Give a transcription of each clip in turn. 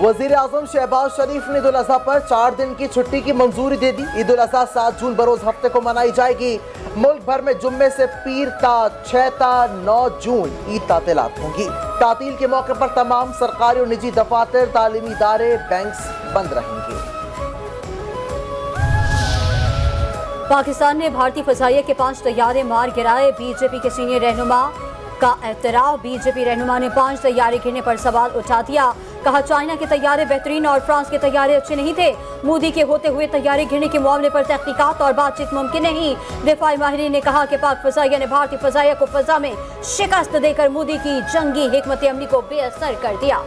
वजीर आजम शहबाज शरीफ ने ईद उल अजहा पर 4 दिन की छुट्टी की मंजूरी दे दी। ईद उल अजहा 7 जून बरोज हफ्ते को मनाई जाएगी। मुल्क भर में जुम्मे से पीर ता 6 ता 9 जून ईद तातीलात होंगी। तातील के मौके पर तमाम सरकारी और निजी दफातर, तालीमी इदारे, बैंक्स बंद रहेंगे। पाकिस्तान ने भारतीय फजाइया के 5 तैयारे मार गिराए। बीजेपी के सीनियर रहनुमा का एतराफ। बीजेपी रहनुमा ने 5 तैयारे गिरने पर सवाल उठा दिया। कहा चाइना के तैयारे बेहतरीन और फ्रांस के तैयारे अच्छे नहीं थे। मोदी के होते हुए तैयारे गिरने के मामले पर तहकीकात और बातचीत मुमकिन नहीं। दिफाई माहिरीन ने कहा कि पाक फजाइया ने भारतीय फजाइया को फजा में शिकस्त देकर मोदी की जंगी हिकमत अमली को बेअसर कर दिया।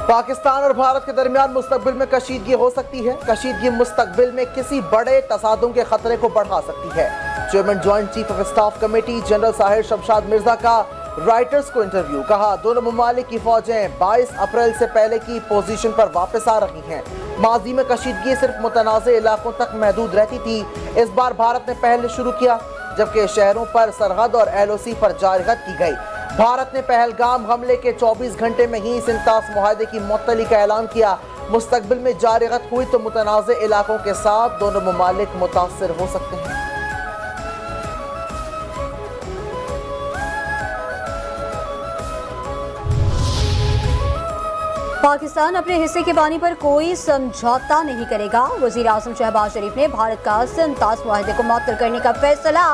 पाकिस्तान और भारत के दरमियान मुस्तकबिल में कशीदगी हो सकती है। कशीदगी मुस्तकबिल में किसी बड़े तसादुम के खतरे को बढ़ा सकती है। Chairman joint chief of staff committee general Sahir Shamshad Mirza का राइटर्स को इंटरव्यू। कहा दोनों ममालिक की फौजें 22 अप्रैल से पहले की पोजीशन पर वापस आ रही हैं। माजी में कशीदगी सिर्फ मुतनाज़ इलाकों तक महदूद रहती थी। इस बार भारत ने पहले शुरू किया, जबकि शहरों पर सरहद और LOC पर जारगत की गई। भारत ने पहलगाम हमले के 24 घंटे में ही सिंतास मुआहदे की मुअत्तली का ऐलान किया। मुस्तकबिल में जारगत हुई तो मुतनाज़ इलाकों के साथ दोनों ममालिक मुतासर हो सकते हैं। पाकिस्तान अपने हिस्से के पानी पर कोई समझौता नहीं करेगा। वजीर आजम शहबाज शरीफ ने भारत का सिंतास मुआहदे को मुअत्तल करने का फैसला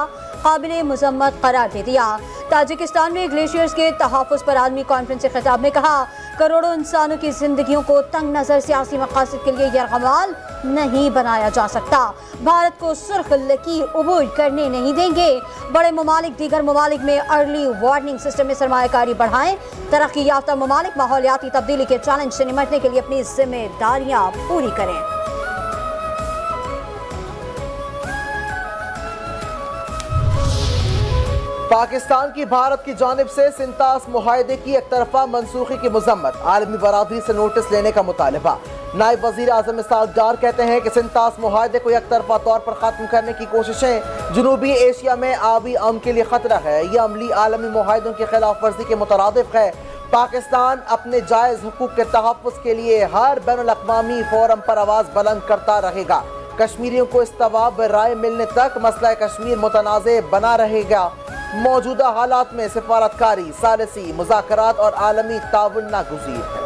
काबिल मजम्मत करार दे दिया। ताजिकिस्तान में ग्लेशियर्स के तहफ़्फ़ुज़ पर आलमी कॉन्फ्रेंस से खिताब में कहा करोड़ों इंसानों की जिंदगियों को तंग नज़र सियासी मकासद के लिए यरगमाल नहीं बनाया जा सकता। भारत को सुर्ख लकीर उबूर करने नहीं देंगे। बड़े ममालिक दीगर ममालिक में अर्ली वार्निंग सिस्टम में सरमायाकारी बढ़ाएं। तरक्की याफ्ता ममालिक माहौलियाती तब्दीली के चैलेंज से निपटने के लिए अपनी जिम्मेदारियां पूरी करें। पाकिस्तान की भारत की जानिब से सिंतास मुआहदे की एक तरफा मनसूखी की मजम्मत। आलमी बरादरी से नोटिस लेने का मुतालबा। नायब वजीर आजम इसहाक डार कहते हैं कि सिंतास मुआहदे को एक तरफा तौर पर खत्म करने की कोशिशें जनूबी एशिया में आबी अमन के लिए खतरा है। यह अमली आलमी मुआहदों की खिलाफ वर्जी के मुतरादिफ है। पाकिस्तान अपने जायज़ हुकूक के तहफ़्फ़ुज़ के लिए हर बैनुल-अक़वामी फोरम पर आवाज़ बुलंद करता रहेगा। कश्मीरियों को इस्तवाब राय मिलने तक मसला कश्मीर मुतनाज़े बना रहेगा। मौजूदा हालात में सिफारतकारी, सालिसी, मुज़ाकरात और आलमी ताउन नागुज़ीर है।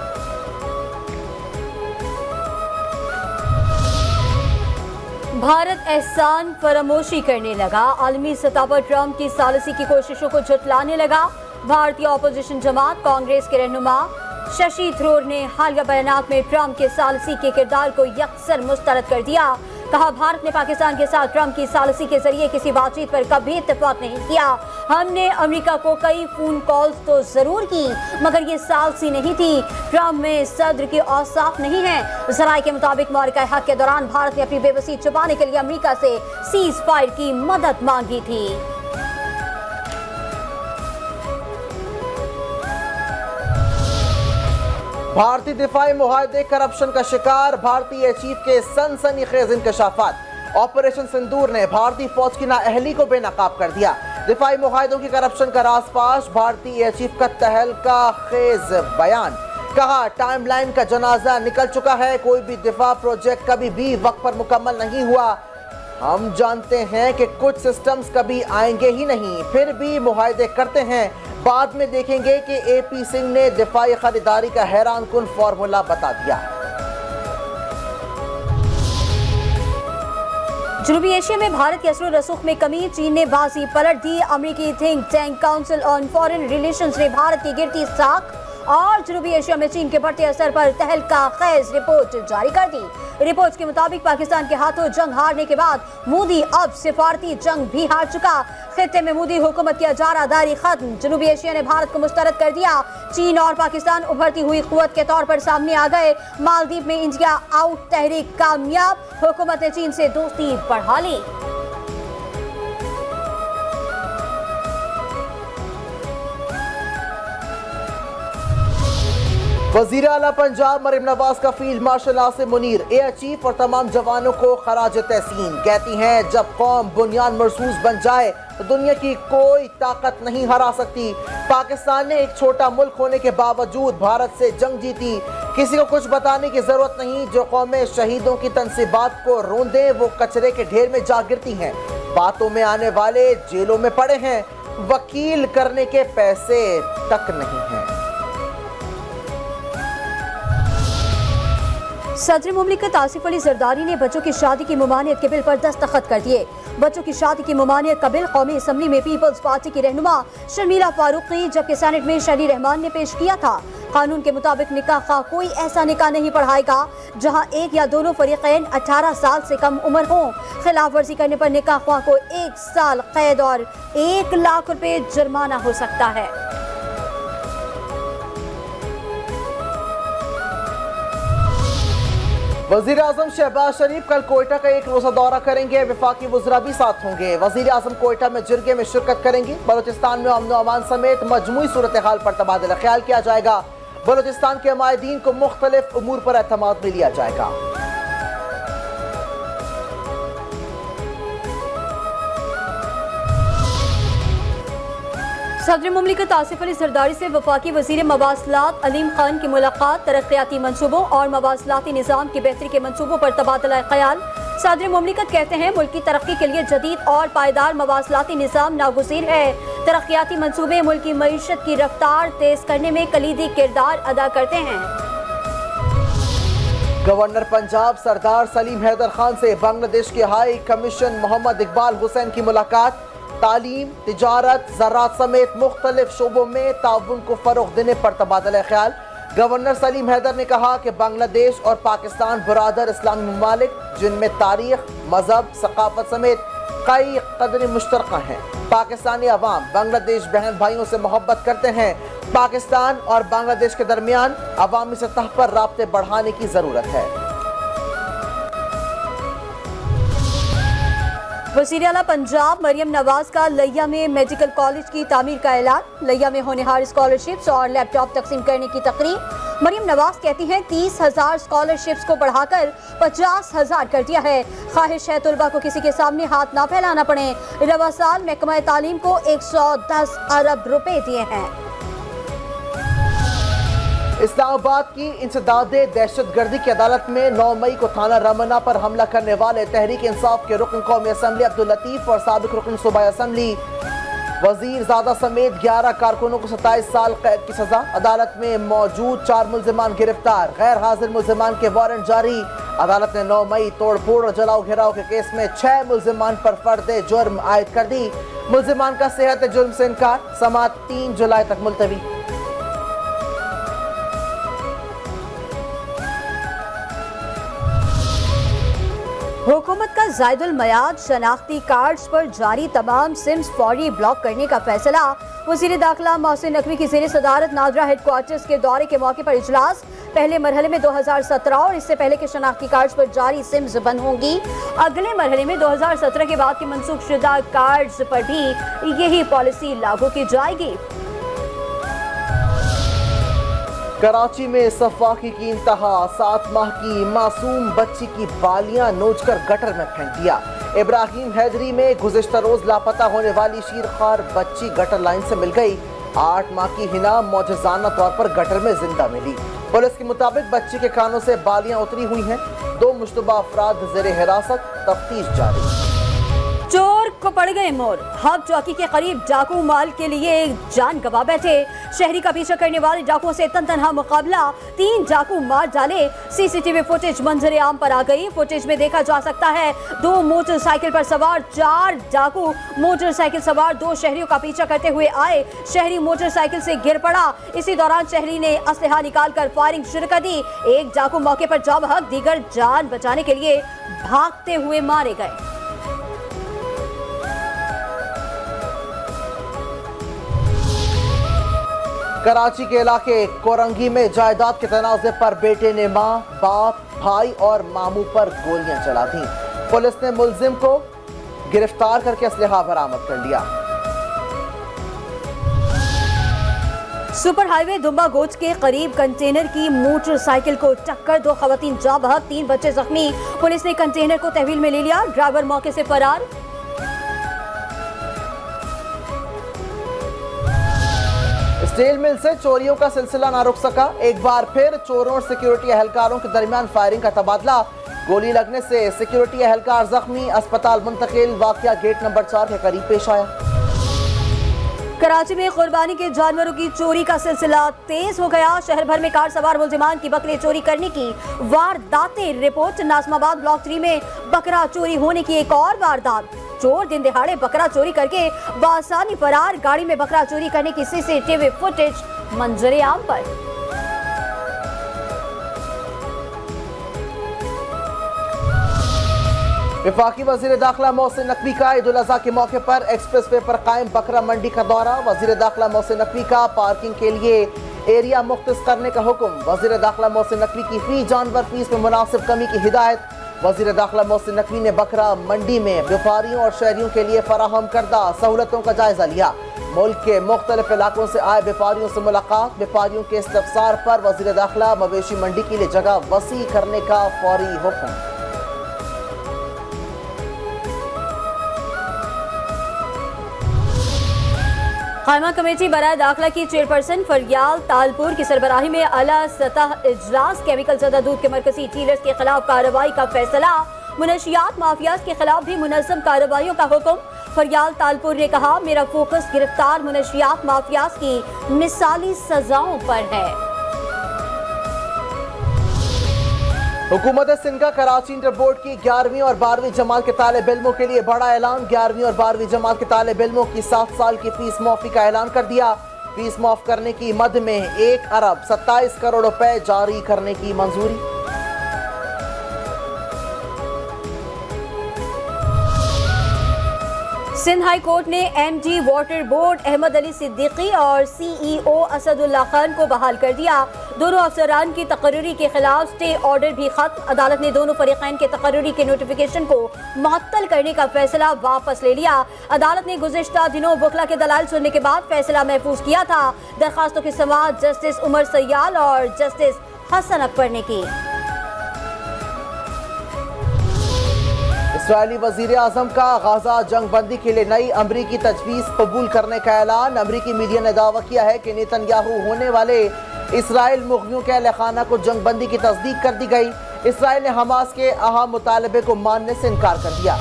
भारत एहसान फरामोशी करने लगा। आलमी सतह पर ट्रंप की सालिसी की कोशिशों को झुठलाने लगा। भारतीय अपोजिशन जमात कांग्रेस के रहनुमा शशि थरूर ने हालिया बयानात में ट्रंप के सालिसी के किरदार को यकसर मुस्तरद कर दिया। कहा भारत ने पाकिस्तान के साथ ट्रंप की सालिसी के जरिए किसी बातचीत पर कभी इत्तेफाक नहीं किया। हमने अमेरिका को कई फोन कॉल्स तो जरूर की, मगर ये सालिसी नहीं थी। ट्रंप में सद्र की औसाफ नहीं है। जराये के मुताबिक मौरिका हक के दौरान भारत ने अपनी बेबसी छुपाने के लिए अमेरिका से सीज फायर की मदद मांगी थी। भारतीय दिफाई मुआहदे करप्शन का शिकार। भारतीय चीफ के सनसनीखेज इंकशाफात। ऑपरेशन सिंदूर ने भारतीय फौज की नाअहली को बेनकाब कर दिया। दिफाई मुआहदों की करप्शन का राजपाश। भारतीय चीफ का तहलका खेज बयान। कहा टाइमलाइन का जनाजा निकल चुका है। कोई भी दिफा प्रोजेक्ट कभी भी वक्त पर मुकम्मल नहीं हुआ। हम जानते हैं कि कुछ सिस्टम्स कभी आएंगे ही नहीं, फिर भी मुआहदे करते हैं। बाद में देखेंगे कि AP सिंह ने दिफाई खरीदारी का हैरान कुन फॉर्मूला बता दिया। जनूबी एशिया में भारत के असर रसूख में कमी। चीन ने बाजी पलट दी। अमेरिकी think tank council on foreign relations ने भारत की गिरती साख और जनूबी एशिया में चीन के बढ़ते असर पर तहलका खेज रिपोर्ट जारी कर दी। रिपोर्ट के मुताबिक पाकिस्तान के हाथों जंग हारने के बाद मोदी अब सिफारती जंग भी हार चुका। खित्ते में मोदी हुकूमत की अजारादारी खत्म। जनूबी एशिया ने भारत को मुस्तरद कर दिया। चीन और पाकिस्तान उभरती हुई कुव्वत के तौर पर सामने आ गए। मालदीव में इंडिया आउट तहरीक कामयाब। हुकूमत ने चीन से दोस्ती बढ़ा ली। वजीर आला पंजाब मरियम नवाज का field marshal Asim Munir air chief और तमाम जवानों को खराज तहसीन। कहती हैं जब कौम बुनियाद मरसूस बन जाए तो दुनिया की कोई ताकत नहीं हरा सकती। पाकिस्तान ने एक छोटा मुल्क होने के बावजूद भारत से जंग जीती। किसी को कुछ बताने की जरूरत नहीं। जो कौमें शहीदों की तनसीबात को रोंदे वो कचरे के ढेर में जा गिरती हैं। बातों में आने वाले जेलों में पड़े हैं। वकील करने के पैसे तक नहीं हैं। सदर मुमलिकत आसिफ अली जरदारी ने बच्चों की शादी की ममानियत के बिल पर दस्तखत कर दिए। बच्चों की शादी की ममानियत का बिल कौमी असम्बली में पीपल्स पार्टी की रहनुमा शर्मिला फारूक ने जबकि सेनेट में शहरी रहमान ने पेश किया था। कानून के मुताबिक निकाह खा कोई ऐसा निकाह नहीं पढ़ाएगा जहां एक या दोनों फरीकैन 18 साल से कम उम्र हो। खिलाफ वर्जी करने पर निकाह खा को 1 साल कैद और 1 लाख रुपए जुर्माना हो सकता है। वजीर आजम शहबाज शरीफ कल कोयटा का एक रोजा दौरा करेंगे। वफाकी वज़रा भी साथ होंगे। वजीर आजम कोयटा में जिरगे में शिरकत करेंगे। बलोचिस्तान में अमन अमान समेत मजमूई सूरत हाल पर तबादला ख्याल किया जाएगा। बलोचिस्तान के अमायदीन को मुख्तलिफ उमूर पर एतमाद में लिया जाएगा। सदर मुमलिकत आसिफ अली जरदारी से वफाकी वजीर मवासलात अलीम खान की मुलाकात। तरक्याती मनसूबों और मवासलाती निज़ाम की बेहतरी के मनसूबों पर तबादला ख्याल। सदर मुमलिकत कहते हैं मुल्क की तरक्की के लिए जदीद और पायदार मवासलाती निज़ाम नागुज़ीर है। तरक्याती मनसूबे मुल्क की मईशत की रफ्तार तेज करने में कलीदी किरदार अदा करते हैं। गवर्नर पंजाब सरदार सलीम हैदर खान से बांग्लादेश के हाई कमीशन मोहम्मद इकबाल हुसैन की मुलाकात। तालीम, तिजारत, ज़राअत समेत मुख्तलिफ शोबों में ताउन को फ़रोग़ देने पर तबादला ख्याल। गवर्नर सलीम हैदर ने कहा कि बांग्लादेश और पाकिस्तान बुरादर इस्लामी ममालिक जिनमें तारीख, मजहब, सकाफत समेत कई कदरें मुश्तरका हैं। पाकिस्तानी अवाम बांग्लादेश बहन भाइयों से मोहब्बत करते हैं। पाकिस्तान और बांग्लादेश के दरमियान अवामी सतह पर राब्ते बढ़ाने की ज़रूरत है। वज़ीर आला पंजाब मरियम नवाज का लिया में मेडिकल कॉलेज की तामीर का ऐलान। लिया में होनहार स्कॉलरशिप्स और लैपटॉप तकसीम करने की तकरीर। मरियम नवाज कहती हैं 30,000 स्कॉलरशिप्स को बढ़ाकर 50,000 कर दिया है। ख्वाहिश है तलबा को किसी के सामने हाथ ना फैलाना पड़े। रवा साल महकमा तालीम को 110 अरब रुपए दिए हैं। इस्लामाबाद की इंसदादे दहशतगर्दी की अदालत में 9 मई को थाना रमना पर हमला करने वाले तहरीक इंसाफ के रुकन कौमी असम्बली अब्दुल लतीफ और साबिक रुकन सूबाई असम्बली वजीर ज़ादा समेत 11 कारकुनों को 27 साल कैद की सजा। अदालत में मौजूद 4 मुल्जिमान गिरफ्तार। गैर हाजिर मुल्जिमान के वारंट जारी। अदालत ने 9 मई तोड़ फोड़ और जलाओ घेराव के केस में 6 मुल्जिमान पर फर्द जुर्म आयद कर दी। मुल्जिमान का सेहत जुर्म से इनकार। समाअत 3 जुलाई तक मुलतवी। हुकूमत का जायदुल मयाद शनाख्ती कार्ड्स पर जारी तमाम सिम्स फौरी ब्लॉक करने का फैसला। वज़ीर दाखिला मोहसिन नकवी की ज़ेर सदारत नादरा हेडक्वार्टर्स के दौरे के मौके पर इजलास। पहले मरहले में 2017 और इससे पहले के शनाख्ती कार्ड्स पर जारी सिम्स बंद होंगी। अगले मरहले में 2017 के बाद के मनसूख शुदा कार्ड्स पर भी यही पॉलिसी लागू की जाएगी। कराची में सफाकी की इंतहा। 7 माह की मासूम बच्ची की बालियां नोचकर गटर में फेंक दिया। इब्राहिम हैदरी में गुज़िश्ता रोज लापता होने वाली शीरखार बच्ची गटर लाइन से मिल गई। 8 माह की हिना मौजज़ाना तौर पर गटर में जिंदा मिली। पुलिस के मुताबिक बच्ची के कानों से बालियां उतरी हुई हैं। 2 मुश्तबा अफराद ज़ेरे हिरासत, तफ्तीश जारी। चोर को पड़ गए मोर। हब चौकी के करीब डाकू माल के लिए जान गवा बैठे। शहरी का पीछा करने वाले डाकुओं से तनहा मुकाबला। 3 डाकू मार डाले। सीसीटीवी फुटेज मंजर आम पर आ गई। फुटेज में देखा जा सकता है 2 मोटरसाइकिल पर सवार 4 डाकू मोटरसाइकिल सवार 2 शहरियों का पीछा करते हुए आए। शहरी मोटरसाइकिल से गिर पड़ा। इसी दौरान शहरी ने असलहा निकालकर फायरिंग शुरू कर दी। एक डाकू मौके पर जा बहक, दीगर जान बचाने के लिए भागते हुए मारे गए। कराची के इलाके कोरंगी में जायदाद के तनाज़े पर बेटे ने मां, बाप, भाई और मामू पर गोलियां चला दी। पुलिस ने मुल्जिम को गिरफ्तार करके असलहा बरामद कर लिया। सुपर हाईवे दुम्बा गोच के करीब कंटेनर की मोटरसाइकिल को टक्कर, 2 खवातीन जाँ बहक, 3 बच्चे जख्मी। पुलिस ने कंटेनर को तहवील में ले लिया, ड्राइवर मौके से फरार। स्टील मिल से चोरियों का सिलसिला ना रुक सका, एक बार फिर चोरों और सिक्योरिटी एहलकारों के दरमियान फायरिंग का तबादला। गोली लगने से सिक्योरिटी एहलकार जख्मी, अस्पताल मुंतकिल। वाकया गेट नंबर 4 के करीब पेश आया। कराची में कुर्बानी के जानवरों की चोरी का सिलसिला तेज हो गया। शहर भर में कार सवार मुलजिमान की बकरे चोरी करने की वारदातें। रिपोर्ट, नाज़िमाबाद ब्लॉक 3 में बकरा चोरी होने की एक और वारदात। चोर दिन दिहाड़े बकरा चोरी करके बासानी फरार। गाड़ी में बकरा चोरी करने की सीसीटीवी फुटेज मंजरे आम पर। वफाकी वजीर दाखिला मोहसिन नकवी का ईद उल अज़हा के मौके पर एक्सप्रेस वे पर कायम बकरा मंडी का दौरा। वजीर दाखिला मोहसिन नकवी का पार्किंग के लिए एरिया मुख्तस करने का हुक्म। वजीर दाखिला मोहसिन नकवी की फी जानवर फीस में मुनासिब कमी की हिदायत। वजीर दाखिला मोहसिन नकवी ने बकरा मंडी में व्यापारियों और शहरियों के लिए फराहम करदा सहूलतों का जायजा लिया। मुल्क के मुख्तलिफ इलाकों से आए व्यापारियों से मुलाकात। व्यापारियों के इस्तफसार पर वजीर दाखिला मवेशी मंडी के लिए जगह वसी करने का फौरी हुक्म। कायमा कमेटी बराए दाखिला की चेयरपर्सन फरियाल तालपुर की सरबराही में आला सतह इजलास। केमिकल ज़दा दूध के मरकजी डीलर्स के खिलाफ कार्रवाई का फैसला। मुनशियात माफियाज के खिलाफ भी मुनज़्ज़म कार्रवाइयों का हुक्म। फरियाल तालपुर ने कहा, मेरा फोकस गिरफ्तार मुनशियात माफियाज की मिसाली सजाओं पर है। हुकूमत सिंध का कराची इंटर बोर्ड की 11वीं और 12वीं जमात के तालिब इल्मों के लिए बड़ा ऐलान। 11वीं और 12वीं जमात के तालिब इल्मों की 7 साल की फीस माफी का ऐलान कर दिया। फीस माफ करने की मद में 1 अरब 27 करोड़ रुपए जारी करने की मंजूरी। सिंध हाई कोर्ट ने MD water board Ahmed Ali Siddiqui और सीईओ असदुल्ला खान को बहाल कर दिया। दोनों अफसरान की तकर्री के खिलाफ स्टे ऑर्डर भी खत्म। अदालत ने दोनों फरीकैन के तकर्री के नोटिफिकेशन को मुअत्तल करने का फैसला वापस ले लिया। अदालत ने गुज़िश्ता दिनों वकला के दलाल सुनने के बाद फैसला महफूज किया था। दरखास्तों की समाअत जस्टिस उमर सयाल और जस्टिस हसन अकबर ने की। इस्राईली वजीर आजम का गाजा जंग बंदी के लिए नई अमरीकी तजवीज़ कबूल करने का ऐलान। अमरीकी मीडिया ने दावा किया है कि नेतन्याहू होने वाले इसराइल मुग़नियों के अहल खाना को जंग बंदी की तस्दीक कर दी गई। इसराइल ने हमास के अहम मुतालबे को मानने से इनकार कर दिया।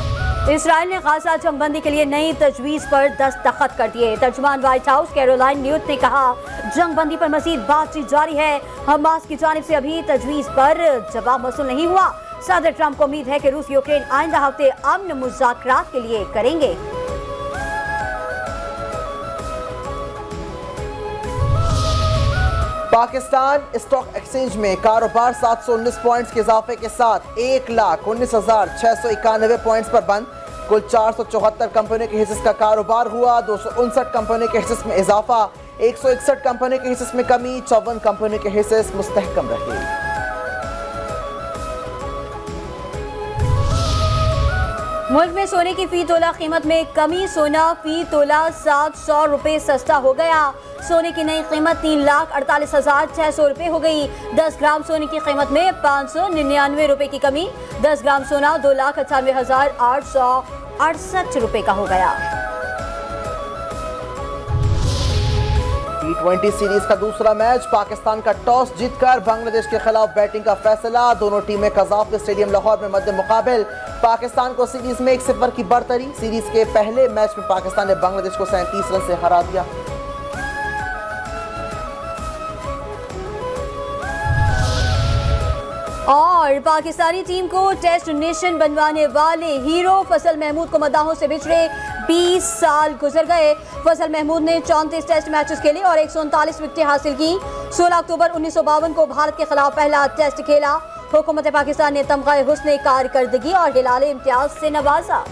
इसराइल ने गाजा जंग बंदी के लिए नई तजवीज़ पर दस्तखत कर दिए। तर्जुमान व्हाइट हाउस कैरोलाइन न्यूट ने कहा, जंग बंदी पर मजीद बातचीत जारी है। हमास की जानिब से अभी तजवीज़ पर जवाब मौसूल नहीं हुआ। सदर ट्रंप को उम्मीद है कि रूस यूक्रेन आइंदा हफ्ते अमन मुज़ाकरात के लिए करेंगे। पाकिस्तान स्टॉक एक्सचेंज में कारोबार 719 पॉइंट्स के इजाफे के साथ 1,19,691 पॉइंट्स पर बंद। कुल 474 कंपनियों के हिस्से का कारोबार हुआ। 259 कंपनियों के हिस्से में इजाफा, 161 कंपनियों के हिस्से में कमी, 54 कंपनियों के हिस्से मुस्तहकम रहे। मुल्क में सोने की फी तोला कीमत में कमी। सोना फी तोला 700 रुपये सस्ता हो गया। सोने की नई कीमत 3,48,600 रुपये हो गई। 10 ग्राम सोने की कीमत में 599 रुपये की कमी। 10 ग्राम सोना 2,98,868 रुपये का हो गया। T20 सीरीज का दूसरा मैच, पाकिस्तान का टॉस जीतकर बांग्लादेश के खिलाफ बैटिंग का फैसला। दोनों टीमें कज़ाफ स्टेडियम लाहौर में मद्दे मुकाबिल। पाकिस्तान को सीरीज में 1-0 की बढ़तरी। सीरीज के पहले मैच में पाकिस्तान ने बांग्लादेश को 37 रन से हरा दिया। और पाकिस्तानी टीम को टेस्ट नेशन बनवाने वाले हीरो फजल महमूद को मदाहों से बिछड़े 20 साल गुजर गए। फजल महमूद ने 34 टेस्ट मैचेस खेले और 139 विकेटें हासिल की। 16 अक्टूबर 1952 को भारत के खिलाफ पहला टेस्ट खेला। हुकूमत पाकिस्तान ने तमगा हुस्न कारकर्दगी और हिलाल इम्तियाज से नवाजा।